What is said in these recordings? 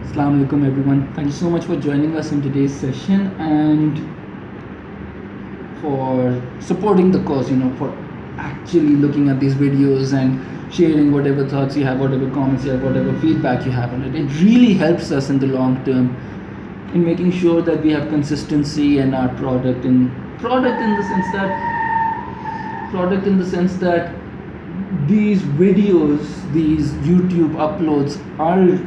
Assalamu alaikum everyone. Thank you so much for joining us in today's session and for supporting the cause, for actually looking at these videos and sharing whatever thoughts you have, whatever comments you have, whatever feedback you have on it. It really helps us in the long term in making sure that we have consistency in our product in the sense that these videos, these YouTube uploads are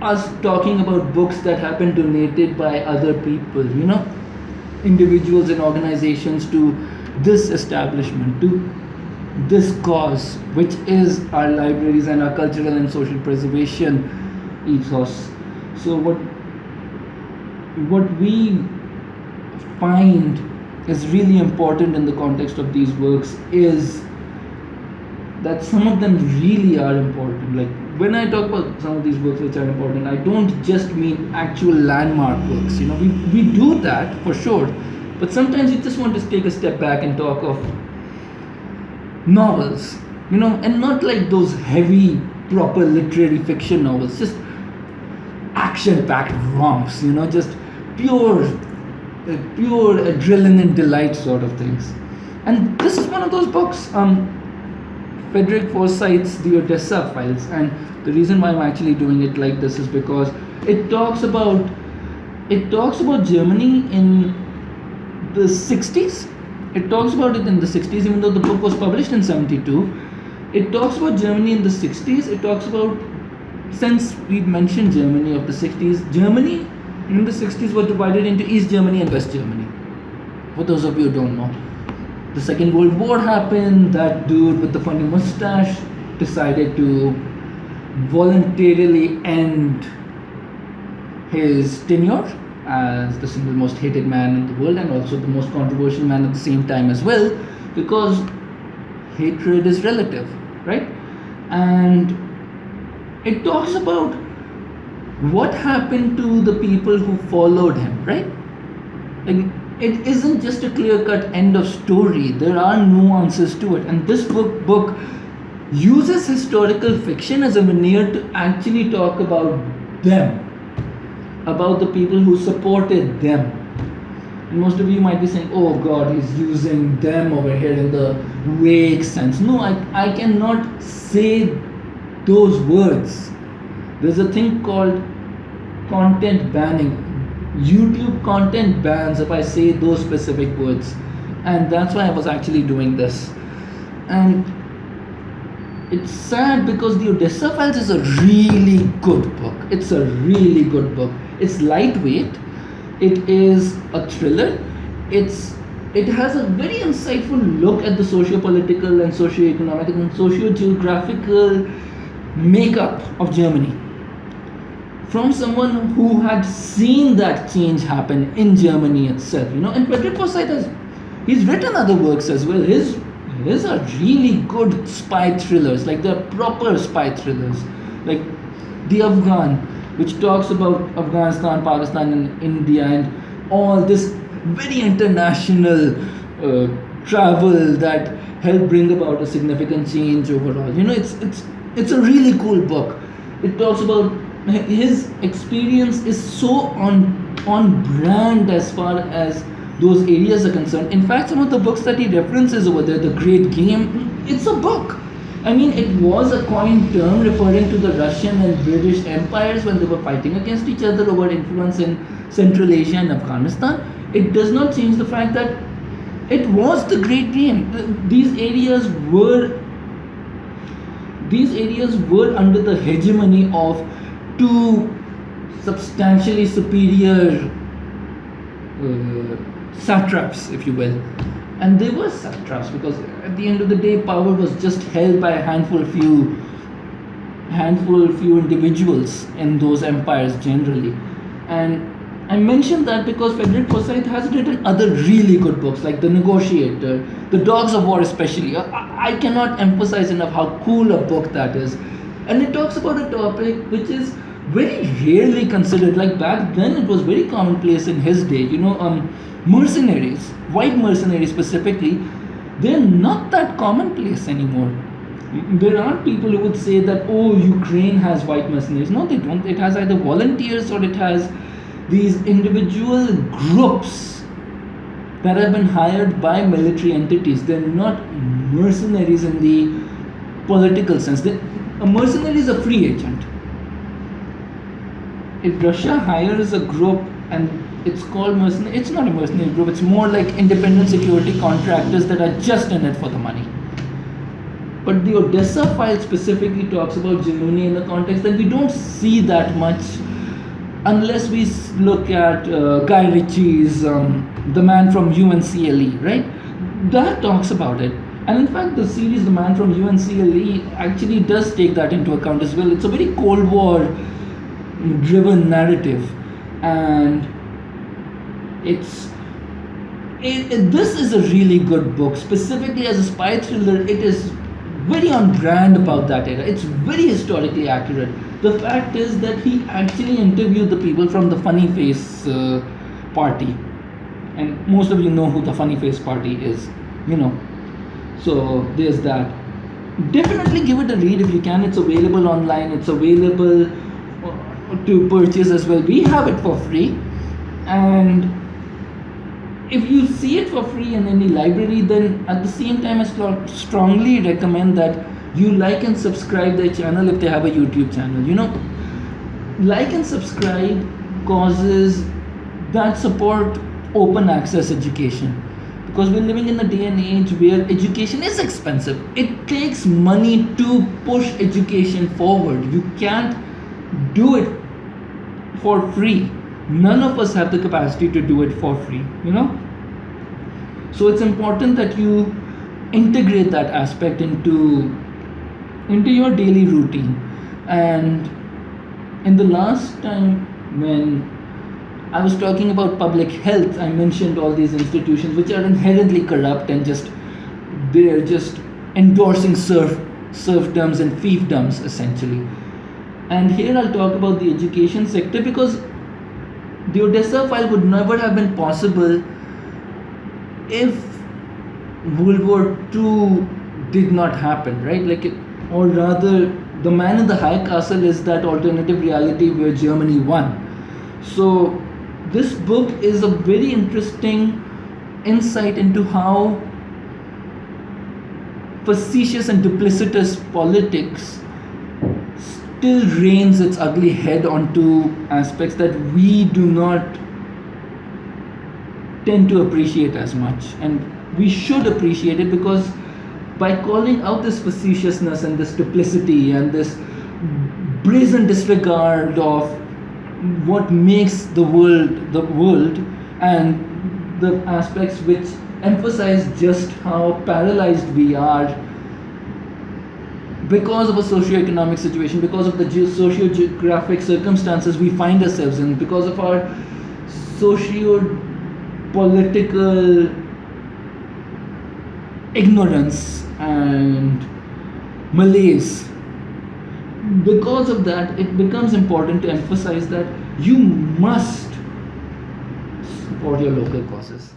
us talking about books that have been donated by other people, individuals and organizations to this establishment, to this cause, which is our libraries and our cultural and social preservation ethos. So what we find is really important in the context of these works is that some of them really are important. Like when I talk about some of these works which are important, I don't just mean actual landmark works. We do that for sure, but sometimes you just want to take a step back and talk of novels, and not like those heavy, proper literary fiction novels, just action-packed romps, just pure adrenaline delight sort of things. And this is one of those books. Fredrick Forsythe's The Odessa Files, and the reason why I'm actually doing it like this is because it talks about Germany in the 60s. It talks about it in the 60s, even though the book was published in 72. It talks about Germany in the 60s. It talks about, since we mentioned Germany of the 60s, Germany in the 60s was divided into East Germany and West Germany. For those of you who don't know, the Second World War happened. That dude with the funny mustache decided to voluntarily end his tenure as the single most hated man in the world and also the most controversial man at the same time as well, because hatred is relative, right? And it talks about what happened to the people who followed him, right? Like, it isn't just a clear-cut end of story. There are nuances to it, and this book uses historical fiction as a veneer to actually talk about them, about the people who supported them. And most of you might be saying, oh God, he's using them over here in the vague sense. No, I cannot say those words. There's a thing called content banning. YouTube content bans if I say those specific words, and that's why I was actually doing this. And it's sad because the Odessa Files is a really good book. It's a really good book. It's lightweight. It is a thriller. It has a very insightful look at the socio-political and socio-economic and socio-geographical makeup of Germany, from someone who had seen that change happen in Germany itself, And Fredrick Forsythe he's written other works as well. His are really good spy thrillers, like they're proper spy thrillers, like The Afghan, which talks about Afghanistan, Pakistan, and India, and all this very international travel that helped bring about a significant change overall. It's a really cool book. It talks about his experience is so on brand as far as those areas are concerned. In fact, some of the books that he references over there, The Great Game, it's a book. I mean, it was a coined term referring to the Russian and British empires when they were fighting against each other over influence in Central Asia and Afghanistan. It does not change the fact that it was the Great Game. These areas were under the hegemony of two substantially superior satraps, if you will. And they were satraps because at the end of the day, power was just held by a handful few individuals in those empires generally. And I mentioned that because Fredrick Forsythe has written other really good books like The Negotiator, The Dogs of War especially. I cannot emphasize enough how cool a book that is. And it talks about a topic which is very rarely considered. Like back then it was very commonplace in his day, mercenaries, white mercenaries specifically, they're not that commonplace anymore. There are people who would say that, oh, Ukraine has white mercenaries. No, they don't. It has either volunteers or it has these individual groups that have been hired by military entities. They're not mercenaries in the political sense. A mercenary is a free agent. If Russia hires a group and it's called mercenary, it's not a mercenary group, it's more like independent security contractors that are just in it for the money. But the Odessa Files specifically talks about Germany in the context that we don't see that much unless we look at Guy Ritchie's The Man from UNCLE, right? That talks about it. And in fact, the series The Man from UNCLE actually does take that into account as well. It's a very Cold War driven narrative. And this is a really good book. Specifically as a spy thriller, it is very on brand about that era. It's very historically accurate. The fact is that he actually interviewed the people from the Funny Face party, and most of you know who the Funny Face party is, so there's that. Definitely give it a read if you can. It's available online, it's available to purchase as well. We have it for free, and if you see it for free in any library, then at the same time I strongly recommend that you like and subscribe their channel if they have a YouTube channel. Like and subscribe causes that support open access education, because we're living in a day and age where education is expensive. It takes money to push education forward. You can't do it for free. None of us have the capacity to do it for free, So it's important that you integrate that aspect into your daily routine. And in the last time when I was talking about public health, I mentioned all these institutions which are inherently corrupt and they're just endorsing serfdoms and fiefdoms essentially. And here I'll talk about the education sector, because the Odessa File would never have been possible if World War II did not happen, right? Or rather, The Man in the High Castle is that alternative reality where Germany won. So this book is a very interesting insight into how facetious and duplicitous politics still reins its ugly head onto aspects that we do not tend to appreciate as much, and we should appreciate it, because by calling out this facetiousness and this duplicity and this brazen disregard of what makes the world and the aspects which emphasize just how paralyzed we are because of a socio-economic situation, because of the socio-geographic circumstances we find ourselves in, because of our socio-political ignorance and malaise. Because of that, it becomes important to emphasize that you must support your local causes.